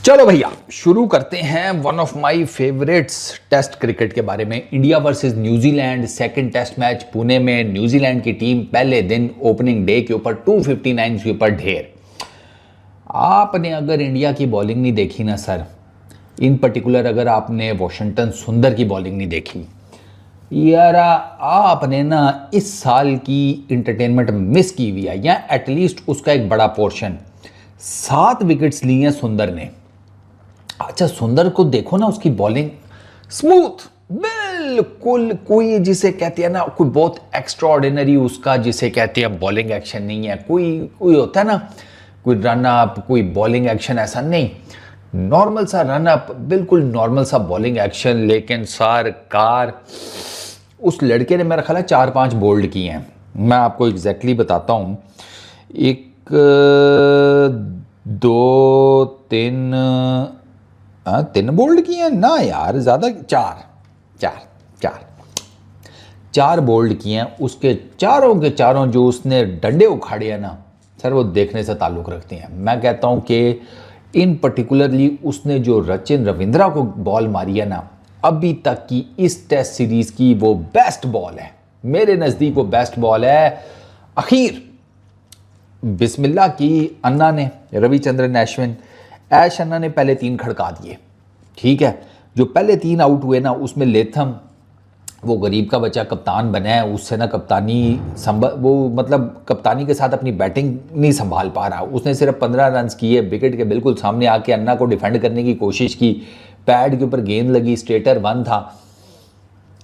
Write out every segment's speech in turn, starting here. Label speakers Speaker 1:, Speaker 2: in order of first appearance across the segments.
Speaker 1: चलो भैया शुरू करते हैं one of my favourites test cricket के बारे में। India versus New Zealand, second test match Pune में। न्यूजीलैंड की टीम पहले दिन ओपनिंग डे के ऊपर 259 के ऊपर ढेर। आपने अगर इंडिया की बॉलिंग नहीं देखी ना सर, इन पर्टिकुलर अगर आपने वॉशिंगटन सुंदर की बॉलिंग नहीं देखी यार, आपने ना इस साल की इंटरटेनमेंट मिस की हुई है, या एटलीस्ट उसका एक बड़ा पोर्शन। 7 विकेट्स लिए हैं सुंदर ने। अच्छा, सुंदर को देखो ना, उसकी बॉलिंग स्मूथ बिल्कुल, कोई जिसे कहते हैं ना, कोई बहुत एक्स्ट्राऑर्डिनरी उसका जिसे कहते हैं बॉलिंग एक्शन नहीं है। कोई होता है ना, कोई रन अप, कोई बॉलिंग एक्शन, ऐसा नहीं। नॉर्मल सा रन अप, बिल्कुल नॉर्मल सा बॉलिंग एक्शन। लेकिन सरकार उस लड़के ने मेरा ख्याल है 4-5 बोल्ड किए हैं। मैं आपको एग्जैक्टली बताता हूँ, 1 2 3 बोल्ड किए हैं ना यार, ज़्यादा, 4 बोल्ड किए हैं। उसके चारों के चारों जो उसने डंडे उखाड़े हैं ना सर, वो देखने से ताल्लुक़ रखते हैं। मैं कहता हूँ कि इन पर्टिकुलरली उसने जो सचिन रविंद्रा को बॉल मारी है ना, अभी तक की इस टेस्ट सीरीज़ की वो बेस्ट बॉल है। मेरे नज़दीक वो बेस्ट बॉल है। आखिर बिस्मिल्लाह की अन्ना ने, रविचंद्रन अश्विन, ऐश अन्ना ने पहले 3 खड़का दिए, ठीक है। जो पहले 3 आउट हुए ना, उसमें लेथम, वो गरीब का बच्चा कप्तान बना है, उससे ना कप्तानी मतलब कप्तानी के साथ अपनी बैटिंग नहीं संभाल पा रहा। उसने सिर्फ 15 रन किए, विकेट के बिल्कुल सामने आके अन्ना को डिफेंड करने की कोशिश की, पैड के ऊपर गेंद लगी, स्ट्रेटर 1 था।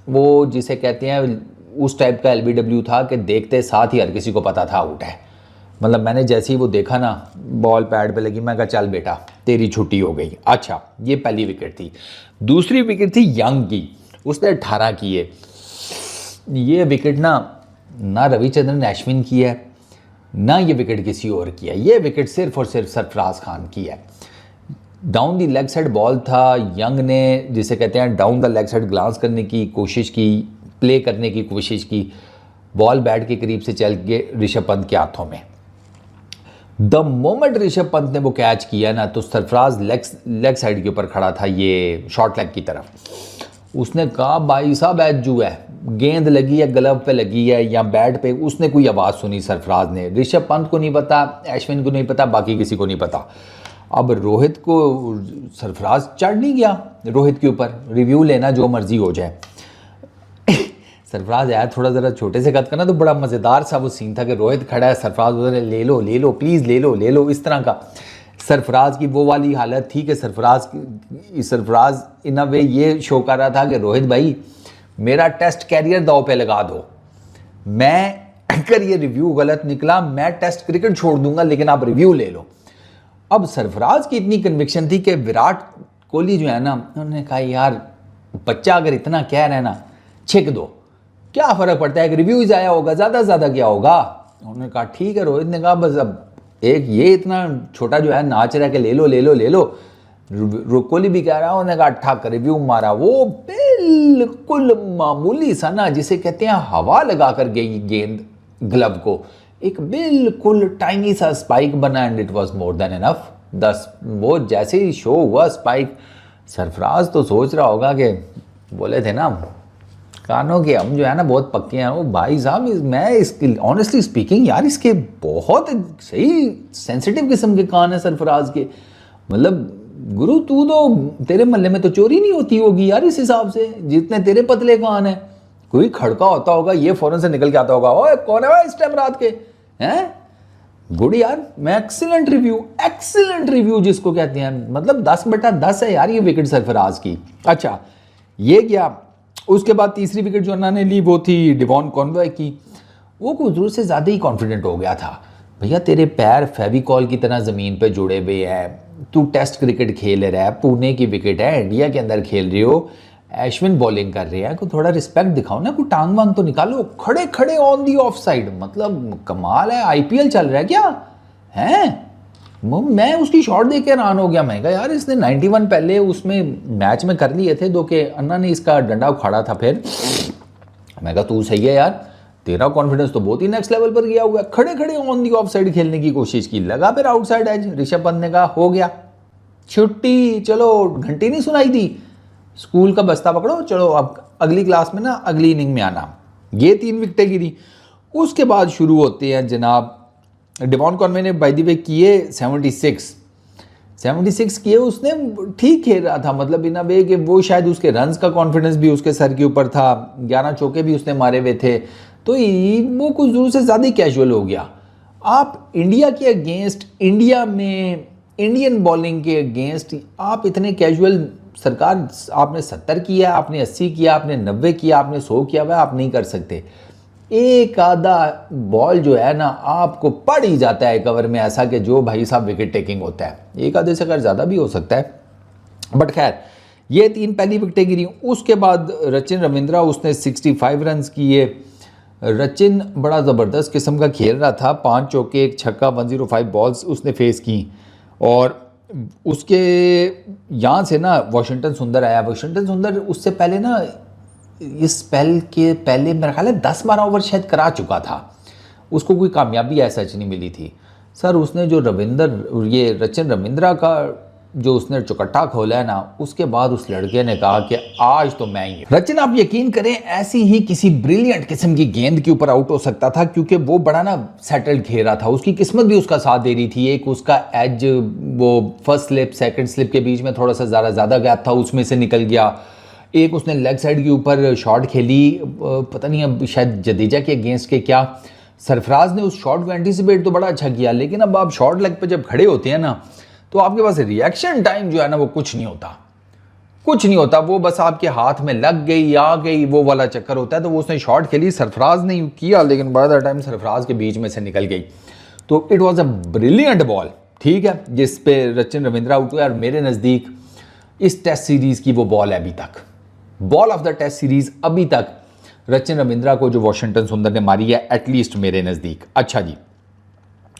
Speaker 1: वो जिसे कहते हैं उस टाइप का LBW था कि देखते साथ ही हर किसी को पता था आउट है। मतलब मैंने जैसे ही वो देखा ना, बॉल पैड पे लगी, मैं कहा चल बेटा तेरी छुट्टी हो गई। अच्छा, ये पहली विकेट थी। दूसरी विकेट थी यंग की, उसने 18 किए। ये विकेट ना रविचंद्रन अश्विन की है, ना ये विकेट किसी और की है। ये विकेट सिर्फ और सिर्फ सरफराज खान की है। Down the leg side ball था, यंग ने जिसे कहते हैं down the leg side glance करने की कोशिश की, प्ले करने की कोशिश की, बॉल बैट के करीब से चल के ऋषभ पंत के हाथों में। द मोमेंट ऋषभ पंत ने वो कैच किया ना, तो सरफराज लेग साइड के ऊपर खड़ा था, ये शॉर्ट लेग की तरफ। उसने कहा भाई साहब एजू है, गेंद लगी है, ग्लव पे लगी है या बैट पे। उसने कोई आवाज़ सुनी सरफराज ने, ऋषभ पंत को नहीं पता, अश्विन को नहीं पता, बाकी किसी को नहीं पता। अब रोहित को सरफराज चढ़ नहीं गया रोहित के ऊपर, रिव्यू लेना जो मर्जी हो जाए। सरफराज आया थोड़ा ज़रा छोटे से कद का ना, तो बड़ा मज़ेदार सा वो सीन था कि रोहित खड़ा है, सरफराज उधर ले लो प्लीज़ ले लो, इस तरह का। सरफराज की वो वाली हालत थी कि सरफराज इन अ वे ये शो कर रहा था कि रोहित भाई मेरा टेस्ट कैरियर दाव पे लगा दो, मैं अगर ये रिव्यू गलत निकला मैं टेस्ट क्रिकेट छोड़ दूंगा, लेकिन आप रिव्यू ले लो। अब सरफराज की इतनी कन्विक्शन थी कि विराट कोहली जो है ना, उन्होंने कहा यार बच्चा अगर इतना कह रहे हैं ना, छिक दो, क्या फ़र्क पड़ता है, कि रिव्यूज आया होगा, ज़्यादा से ज़्यादा क्या होगा। उन्होंने कहा ठीक है। रोहित ने कहा बस अब एक ये इतना छोटा जो है नाच रहा है कि ले लो। कोहली भी कह रहा है, उन्होंने कहा ठक रिव्यू मारा। वो बिल्कुल मामूली सा ना, जिसे कहते हैं हवा लगा कर गई गेंद ग्लव को, एक बिल्कुल टाइनी सा स्पाइक बना, and it was more than enough. वो जैसे ही शो हुआ स्पाइक, सरफराज तो सोच रहा होगा कि बोले थे ना कानों के हम जो है ना बहुत पक्के हैं। वो भाई साहब, मैं इसके ऑनेस्टली स्पीकिंग यार, इसके बहुत सही सेंसिटिव किस्म के कान है सरफराज के। मतलब गुरु तू तो, तेरे मोहल्ले में तो चोरी नहीं होती होगी यार इस हिसाब से, जितने तेरे पतले कान है। कोई खड़का होता होगा, ये फौरन से निकल के आता होगा, ओए कौन है भाई इस टाइम रात के, हैं गुड यार। मैं एक्सीलेंट रिव्यू जिसको कहते हैं, मतलब 10/10 है यार ये विकेट सरफराज की। अच्छा, ये क्या, उसके बाद तीसरी विकेट जो अन्ना ने ली वो थी डिवॉन कॉनवे की। वो कुछ दूर से ज़्यादा ही कॉन्फिडेंट हो गया था। भैया तेरे पैर फेविकॉल की तरह ज़मीन पे जुड़े हुए हैं, तू टेस्ट क्रिकेट खेल रहा है, पुणे की विकेट है, इंडिया के अंदर खेल रही हो, अश्विन बॉलिंग कर रहे हैं, कोई थोड़ा रिस्पेक्ट दिखाओ ना, कोई टांग वांग तो निकालो। खड़े ऑन दी ऑफ साइड, मतलब कमाल है, IPL चल रहा है क्या हैं। मैं उसकी शॉट देख के हैरान हो गया। मैं कहा यार इसने 91 पहले उसमें मैच में कर लिए थे, दो के अन्ना ने इसका डंडा उखाड़ा था। फिर मैं कहा तू सही है यार, तेरा कॉन्फिडेंस तो बहुत ही नेक्स्ट लेवल पर गया हुआ है। खड़े ऑन दी ऑफ साइड खेलने की कोशिश की, लगा फिर आउटसाइड एज। ऋषभ पंत ने कहा हो गया, छुट्टी, चलो घंटी नहीं सुनाई दी, स्कूल का बस्ता पकड़ो, चलो अब अगली क्लास में ना अगली इनिंग में आना। ये 3 विकेटें गिरी। उसके बाद शुरू होते हैं जनाब, डेवॉन कॉनवे ने बाय द वे किए 76 किए। उसने ठीक खेल रहा था, मतलब इन अ वे कि वो शायद उसके रन्स का कॉन्फिडेंस भी उसके सर के ऊपर था, 11 चौके भी उसने मारे हुए थे, तो वो कुछ दूर से ज़्यादा ही कैजुअल हो गया। आप इंडिया के अगेंस्ट, इंडिया में इंडियन बॉलिंग के अगेंस्ट आप इतने कैजुअल, सरकार आपने 70 किया, आपने 80 किया, आपने 90 किया, आपने 100 किया हुआ, आप नहीं कर सकते। एक आधा बॉल जो है ना आपको पड़ ही जाता है कवर में, ऐसा कि जो भाई साहब विकेट टेकिंग होता है, एक आधे से अगर ज़्यादा भी हो सकता है। बट खैर ये 3 पहली विकेटें गिरी। उसके बाद रचिन रविंद्रा, उसने 65 रन किए। रचिन बड़ा ज़बरदस्त किस्म का खेल रहा था, 5 चौके 1 छक्का, 105 बॉल्स उसने फेस की। और उसके यहाँ से ना वाशिंगटन सुंदर आया। वाशिंगटन सुंदर उससे पहले ना, इस स्पेल के पहले मेरा ख्याल है 10-12 ओवर शायद करा चुका था, उसको कोई कामयाबी ऐसा नहीं मिली थी। सर उसने जो ये रचिन रविंद्रा का जो उसने चौकट्टा खोला है ना, उसके बाद उस लड़के ने कहा कि आज तो मैं ही। रचिन आप यकीन करें ऐसी ही किसी ब्रिलियंट किस्म की गेंद के ऊपर आउट हो सकता था, क्योंकि वो बड़ा ना सेटल्ड खेल रहा था, उसकी किस्मत भी उसका साथ दे रही थी। एक उसका एज, वो फर्स्ट स्लिप सेकंड स्लिप के बीच में थोड़ा सा ज़्यादा गैप था, उसमें से निकल गया। एक उसने लेग साइड के ऊपर शॉट खेली, पता नहीं अब शायद जडेजा के अगेंस्ट के क्या, सरफराज ने उस शॉट को एंटीसिपेट तो बड़ा अच्छा किया, लेकिन अब आप शॉर्ट लेग पे जब खड़े होते हैं ना, तो आपके पास रिएक्शन टाइम जो है ना वो कुछ नहीं होता, वो बस आपके हाथ में लग गई, आ गई, वो वाला चक्कर होता है। तो वो उसने शॉट खेली, सरफराज ने किया, लेकिन बाय द टाइम सरफराज के बीच में से निकल गई। तो it was a brilliant ball, ठीक है, जिस पे रचिन रविंद्रा आउट हुआ। और मेरे नज़दीक इस टेस्ट सीरीज की वो बॉल है अभी तक, ball of the test series अभी तक रचिन रविंद्रा को जो वाशिंगटन सुंदर ने मारी है, एटलीस्ट मेरे नज़दीक। अच्छा जी,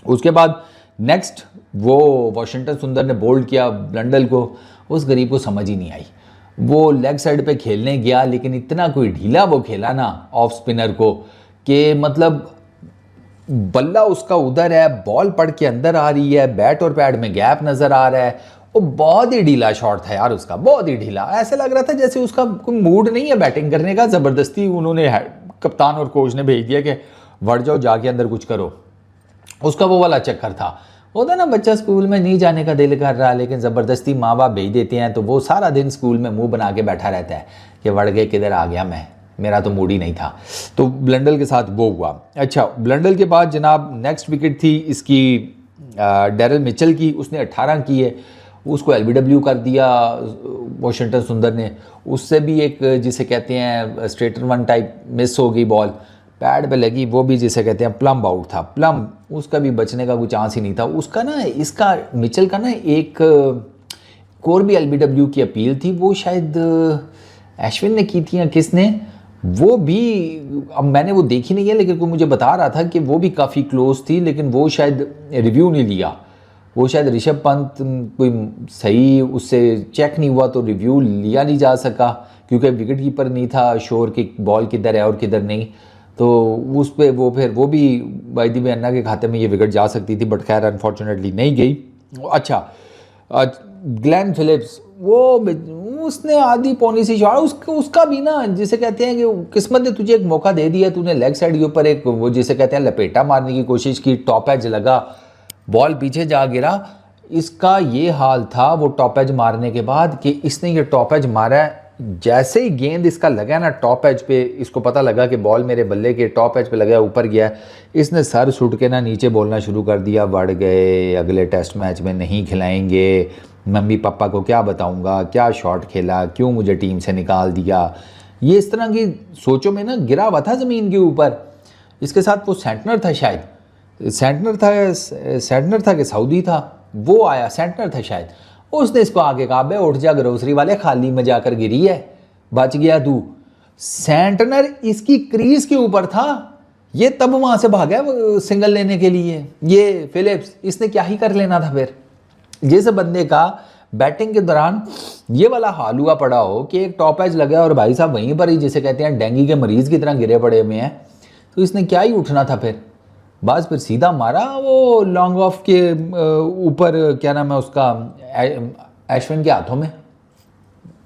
Speaker 1: उसके बाद नेक्स्ट वो वाशिंगटन सुंदर ने बोल्ड किया ब्लंडल को। उस गरीब को समझ ही नहीं आई, वो लेग साइड पे खेलने गया, लेकिन इतना कोई ढीला वो खेला ना ऑफ स्पिनर को, कि मतलब बल्ला उसका उधर है, बॉल पड़ के अंदर आ रही है, बैट और पैड में गैप नज़र आ रहा है। वो बहुत ही ढीला शॉट था यार उसका, बहुत ही ढीला। ऐसे लग रहा था जैसे उसका कोई मूड नहीं है बैटिंग करने का, ज़बरदस्ती उन्होंने कप्तान और कोच ने भेज दिया कि बढ़ जाओ जाके अंदर कुछ करो, उसका वो वाला चक्कर था। होता ना बच्चा स्कूल में नहीं जाने का दिल कर रहा, लेकिन ज़बरदस्ती माँ बाप भेज देते हैं, तो वो सारा दिन स्कूल में मुंह बना के बैठा रहता है कि वड़ गए किधर आ गया मैं, मेरा तो मूड ही नहीं था। तो ब्लंडल के साथ वो हुआ। अच्छा, ब्लंडल के बाद जनाब नेक्स्ट विकेट थी इसकी डैरल मिचेल की, उसने 18 किए, उसको एलबीडब्ल्यू कर दिया वाशिंगटन सुंदर ने। उससे भी एक जिसे कहते हैं स्ट्रेटर वन टाइप मिस हो गई बॉल, पैड पे लगी, वो भी जिसे कहते हैं प्लम आउट था, प्लम, उसका भी बचने का कोई चांस ही नहीं था। उसका ना, इसका मिचेल का ना एक और भी एलबीडब्ल्यू की अपील थी, वो शायद अश्विन ने की थी या किसने, वो भी, अब मैंने वो देखी नहीं है, लेकिन कोई मुझे बता रहा था कि वो भी काफ़ी क्लोज थी, लेकिन वो शायद रिव्यू नहीं लिया, वो शायद ऋषभ पंत कोई सही उससे चेक नहीं हुआ, तो रिव्यू लिया नहीं जा सका, क्योंकि विकेट कीपर नहीं था श्योर कि बॉल किधर है और किधर नहीं। तो उस पर वो फिर वो भी बाय द वे अन्ना के खाते में ये विकेट जा सकती थी, बट खैर अनफॉर्चुनेटली नहीं गई। अच्छा, ग्लेन फिलिप्स, वो उसने आधी पौनी सी शॉट, उसका भी ना जिसे कहते हैं कि किस्मत ने तुझे एक मौका दे दिया, तूने लेग साइड के ऊपर एक वो जिसे कहते हैं लपेटा मारने की कोशिश की, टॉप एज लगा, बॉल पीछे जा गिरा। इसका ये हाल था वो टॉप एज मारने के बाद कि इसने ये टॉप एज मारा है, जैसे ही गेंद इसका लगा ना टॉप एज पे, इसको पता लगा कि बॉल मेरे बल्ले के टॉप एज पे लगा, ऊपर गया, इसने सर सुट के ना नीचे बोलना शुरू कर दिया, बढ़ गए, अगले टेस्ट मैच में नहीं खिलाएंगे, मम्मी पापा को क्या बताऊंगा, क्या शॉट खेला, क्यों मुझे टीम से निकाल दिया। ये इस तरह की सोचों में ना गिरा हुआ था ज़मीन के ऊपर। इसके साथ वो सेंटनर था, शायद सेंटनर था कि सऊदी था, वो आया, सेंटनर था शायद, उसने इसको आगे कहा, बे उठ जा ग्रोसरी वाले, खाली में जाकर गिरी है, बच गया तू। सेंटनर इसकी क्रीज के ऊपर था, ये तब वहां से भागा सिंगल लेने के लिए। ये फिलिप्स, इसने क्या ही कर लेना था फिर। जिस बंदे का बैटिंग के दौरान ये वाला हाल हुआ पड़ा हो कि एक टॉप एज लगा और भाई साहब वहीं पर ही जिसे कहते हैं डेंगू के मरीज की तरह गिरे पड़े हुए हैं, तो इसने क्या ही उठना था फिर। बस फिर सीधा मारा वो लॉन्ग ऑफ के ऊपर, क्या नाम है उसका, अश्विन के हाथों में।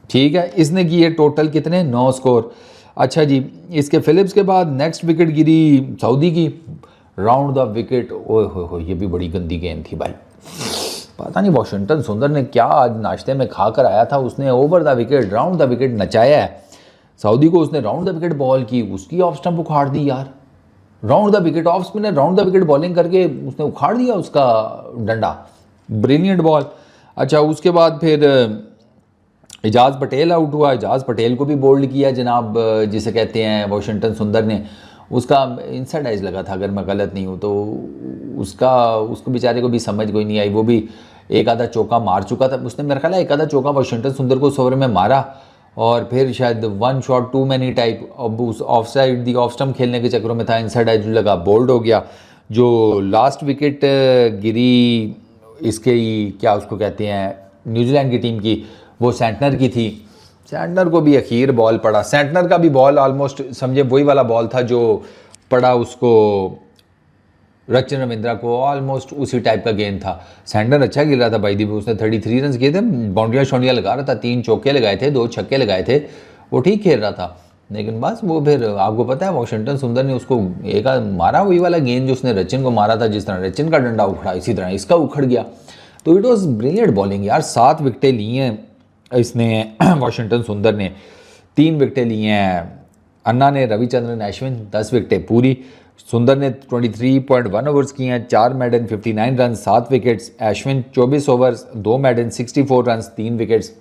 Speaker 1: ठीक है, इसने किए टोटल कितने 9 स्कोर। अच्छा जी, इसके फिलिप्स के बाद नेक्स्ट विकेट गिरी सऊदी की, राउंड द विकेट। ओए हो, ये भी बड़ी गंदी गेंद थी भाई। पता नहीं वॉशिंगटन सुंदर ने क्या आज नाश्ते में खा कर आया था, उसने over the wicket round the wicket नचाया है। सऊदी को उसने राउंड द विकेट बॉल की, उसकी ऑफ स्टंप उखाड़ दी यार। Round the wicket, off spinner round the wicket bowling करके उसने उखाड़ दिया उसका डंडा। Brilliant ball. अच्छा, उसके बाद फिर एजाज पटेल आउट हुआ। एजाज पटेल को भी बोल्ड किया जनाब, जिसे कहते हैं वॉशिंगटन सुंदर ने। उसका इनसाइड एज लगा था अगर मैं गलत नहीं हूँ तो, उसको बेचारे को भी समझ कोई नहीं आई। वो भी एक आधा चौका मार चुका था उसने, मेरा ख्याल है एक आधा चौका वॉशिंगटन सुंदर को उस ओवर में मारा, और फिर शायद 1 शॉट 2 मैनी टाइप। अब उस of side the off stump खेलने के चक्करों में था, इनसाइड एज लगा, बोल्ड हो गया। जो लास्ट विकेट गिरी इसके क्या उसको कहते हैं न्यूजीलैंड की टीम की, वो सेंटनर की थी। सेंटनर को भी अखीर बॉल पड़ा। सेंटनर का भी बॉल ऑलमोस्ट समझे वही वाला बॉल था जो पड़ा उसको रचिन रविंद्रा को, ऑलमोस्ट उसी टाइप का गेंद था। सेंटनर अच्छा खेल रहा था भाई दीप, उसने 33 रन किए थे, बाउंड्रियाँ शाउंड्रियाँ लगा रहा था, 3 चौके लगाए थे, 2 छक्के लगाए थे, वो ठीक खेल रहा था। लेकिन बस वो फिर आपको पता है वॉशिंगटन सुंदर ने उसको एक मारा, वही वाला गेंद जो उसने रचिन को मारा था, जिस तरह रचिन का डंडा उखड़ा इसी तरह इसका उखड़ गया। तो इट वॉज ब्रिलियंट बॉलिंग यार। 7 विकेटें ली हैं इसने वॉशिंगटन सुंदर ने, 3 विकेटें ली हैं अन्ना ने, रविचंद्रन अश्विन 10 विकेटें पूरी। सुंदर ने 23.1 ओवर्स किए हैं, 4 maiden 59 run 7 wickets. Ashwin 24 overs 2 maiden 64 run 3 wickets.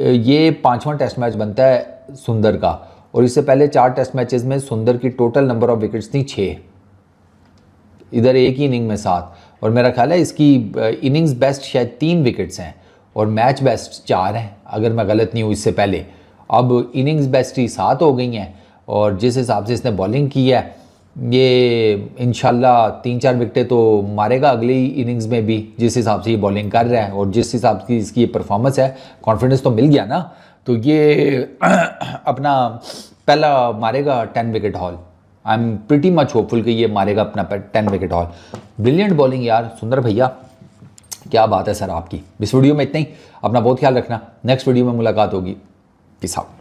Speaker 1: ये 5वां टेस्ट मैच बनता है सुंदर का, और इससे पहले 4 टेस्ट मैचेस में सुंदर की टोटल नंबर ऑफ विकेट्स थी 6, इधर एक ही इनिंग में 7, और मेरा ख्याल है इसकी इनिंग्स बेस्ट शायद 3 विकेट्स हैं और मैच बेस्ट 4 हैं अगर मैं गलत नहीं हूँ इससे पहले। अब इनिंग्स बेस्ट ही 7 हो गई हैं, और जिस हिसाब से इसने बॉलिंग की है ये इंशाल्लाह 3-4 विकेटें तो मारेगा अगली इनिंग्स में भी, जिस हिसाब से ये बॉलिंग कर रहा है और जिस हिसाब की इसकी ये परफॉर्मेंस है। कॉन्फिडेंस तो मिल गया ना, तो ये अपना पहला मारेगा 10 wicket haul. I am pretty much hopeful कि ये मारेगा अपना 10 विकेट हॉल। ब्रिलियंट बॉलिंग यार सुंदर भैया, क्या बात है सर आपकी। इस वीडियो में इतना ही, अपना बहुत ख्याल रखना, नेक्स्ट वीडियो में मुलाकात होगी। Peace out.